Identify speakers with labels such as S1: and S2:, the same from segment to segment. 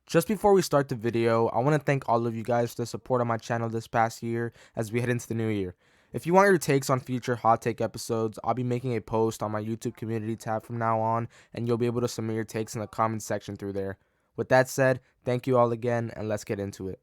S1: Just before we start the video, I want to thank all of you guys for the support on my channel this past year as we head into the new year. If you want your takes on future hot take episodes, I'll be making a post on my YouTube community tab from now on, and you'll be able to submit your takes in the comments section through there. With that said, thank you all again, and let's get into it.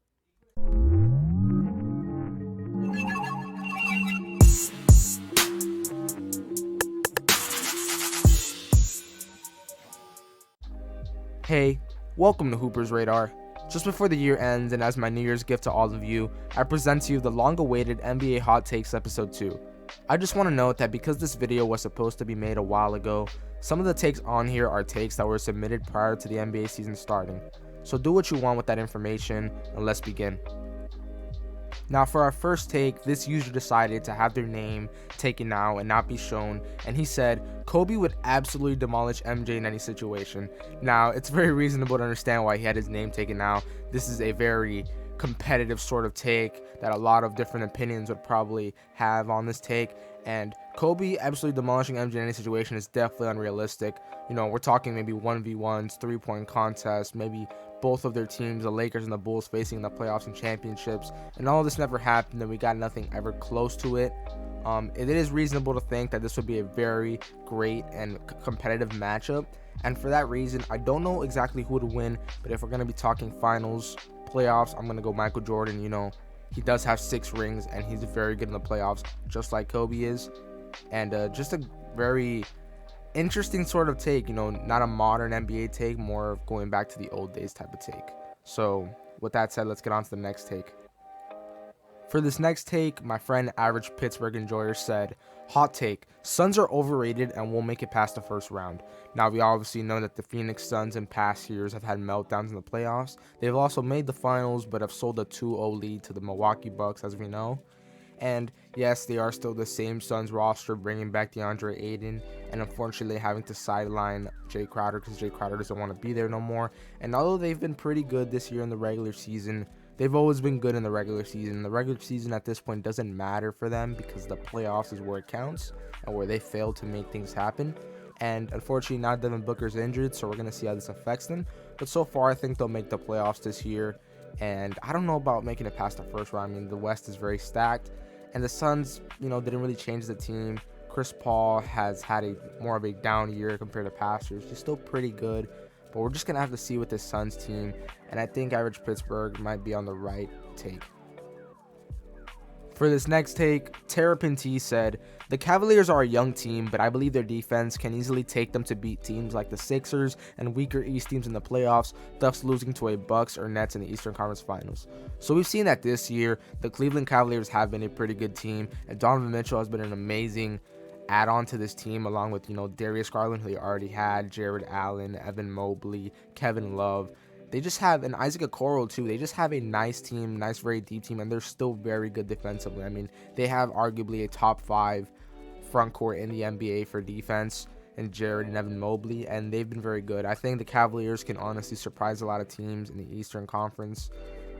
S1: Hey, welcome to Hooper's Radar. Just before the year ends, and as my New Year's gift to all of you, I present to you the long-awaited NBA Hot Takes Episode 2. I just want to note that because this video was supposed to be made a while ago, some of the takes on here are takes that were submitted prior to the NBA season starting. So do what you want with that information, and let's begin. Now for our first take, this user decided to have their name taken now and not be shown, and he said Kobe would absolutely demolish MJ in any situation. Now it's very reasonable to understand why he had his name taken now. This is a very competitive sort of take that a lot of different opinions would probably have on this take, and Kobe absolutely demolishing MJ in any situation is definitely unrealistic. You know, we're talking maybe 1v1s, 3-point contests, maybe both of their teams, the Lakers and the Bulls, facing in the playoffs and championships, and all of this never happened, and we got nothing ever close to it. It is reasonable to think that this would be a very great and competitive matchup, and for that reason, I don't know exactly who would win, but if we're going to be talking finals, playoffs, I'm going to go Michael Jordan. You know, he does have 6 rings, and he's very good in the playoffs, just like Kobe is, and just a very interesting sort of take, you know, not a modern NBA take, more of going back to the old days type of take. So with that said, let's get on to the next take. For this next take, my friend Average Pittsburgh Enjoyer said, hot take, Suns are overrated and won't make it past the first round. Now we obviously know that the Phoenix Suns in past years have had meltdowns in the playoffs. They've also made the finals but have sold a 2-0 lead to the Milwaukee Bucks, as we know. And yes, they are still the same Suns roster, bringing back DeAndre Ayton, and unfortunately having to sideline Jay Crowder because Jay Crowder doesn't want to be there no more. And although they've been pretty good this year in the regular season, they've always been good in the regular season. The regular season at this point doesn't matter for them because the playoffs is where it counts and where they fail to make things happen. And unfortunately, now Devin Booker's injured, so we're going to see how this affects them. But so far, I think they'll make the playoffs this year. And I don't know about making it past the first round. I mean, the West is very stacked. And the Suns, you know, didn't really change the team. Chris Paul has had a more of a down year compared to past years. He's still pretty good, but we're just going to have to see with this Suns team. And I think Average Pittsburgh might be on the right take. For this next take, Terrapin T said, the Cavaliers are a young team, but I believe their defense can easily take them to beat teams like the Sixers and weaker East teams in the playoffs, thus losing to a Bucks or Nets in the Eastern Conference Finals. So we've seen that this year, the Cleveland Cavaliers have been a pretty good team, and Donovan Mitchell has been an amazing add-on to this team, along with, you know, Darius Garland, who they already had, Jared Allen, Evan Mobley, Kevin Love. They just have, and Isaac Okoro too, they just have a nice team, nice, very deep team, and they're still very good defensively. I mean, they have arguably a top 5 front court in the NBA for defense, and Jared and Evan Mobley, and they've been very good. I think the Cavaliers can honestly surprise a lot of teams in the Eastern Conference.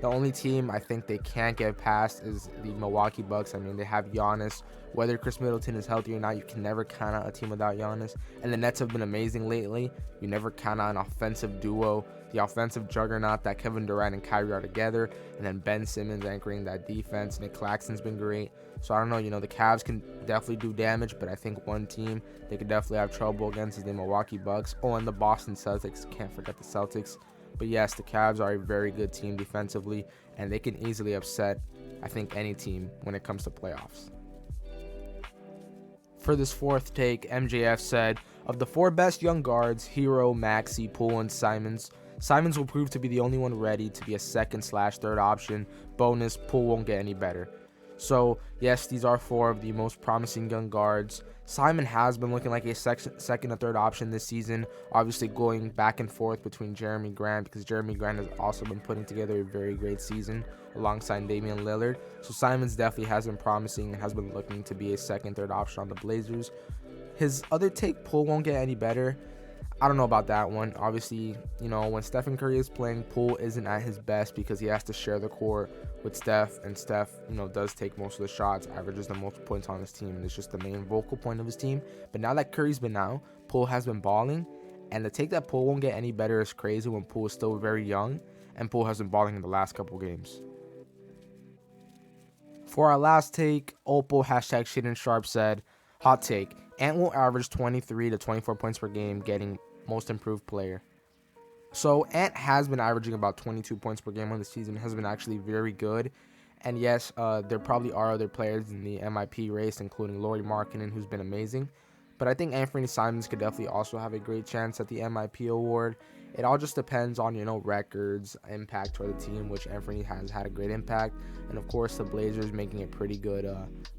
S1: The only team I think they can't get past is the Milwaukee Bucks. I mean, they have Giannis. Whether Chris Middleton is healthy or not, you can never count out a team without Giannis. And the Nets have been amazing lately. You never count out an offensive duo, the offensive juggernaut that Kevin Durant and Kyrie are together, and then Ben Simmons anchoring that defense. Nick Claxton's been great. So I don't know, you know, the Cavs can definitely do damage, but I think one team they could definitely have trouble against is the Milwaukee Bucks. Oh, and the Boston Celtics. Can't forget the Celtics. But yes, the Cavs are a very good team defensively, and they can easily upset, I think, any team when it comes to playoffs. For this fourth take, MJF said, of the 4 best young guards, Hero, Maxey, Poole, and Simons will prove to be the only one ready to be a second/third option. Bonus, Poole won't get any better. So, yes, these are 4 of the most promising young guards. Simon has been looking like a second or third option this season, obviously going back and forth between Jeremy Grant, because Jeremy Grant has also been putting together a very great season alongside Damian Lillard. So Simons definitely has been promising and has been looking to be a second, third option on the Blazers. His other take, Poole won't get any better. I don't know about that one. Obviously, you know, when Stephen Curry is playing, Poole isn't at his best because he has to share the court with Steph, and Steph, you know, does take most of the shots, averages the most points on his team, and is just the main vocal point of his team. But now that Curry's been out, Poole has been balling, And the take that Poole won't get any better is crazy when Poole is still very young and Poole has been balling in the last couple games. For our last take, Opal hashtag Shaden Sharp said, hot take, Ant will average 23 to 24 points per game, getting most improved player. So Ant has been averaging about 22 points per game on the season, has been actually very good. And yes, there probably are other players in the MIP race, including Lauri Markkanen, who's been amazing. But I think Anthony Simons could definitely also have a great chance at the MIP award. It all just depends on, records, impact for the team, which Anthony has had a great impact. And of course, the Blazers making a pretty good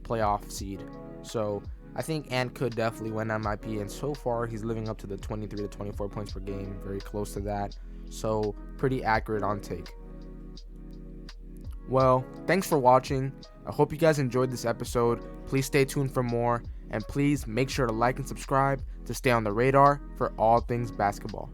S1: playoff seed. So I think Ant could definitely win MIP, and so far he's living up to the 23 to 24 points per game, very close to that. So pretty accurate on take. Well, thanks for watching. I hope you guys enjoyed this episode. Please stay tuned for more, and please make sure to like and subscribe to stay on the radar for all things basketball.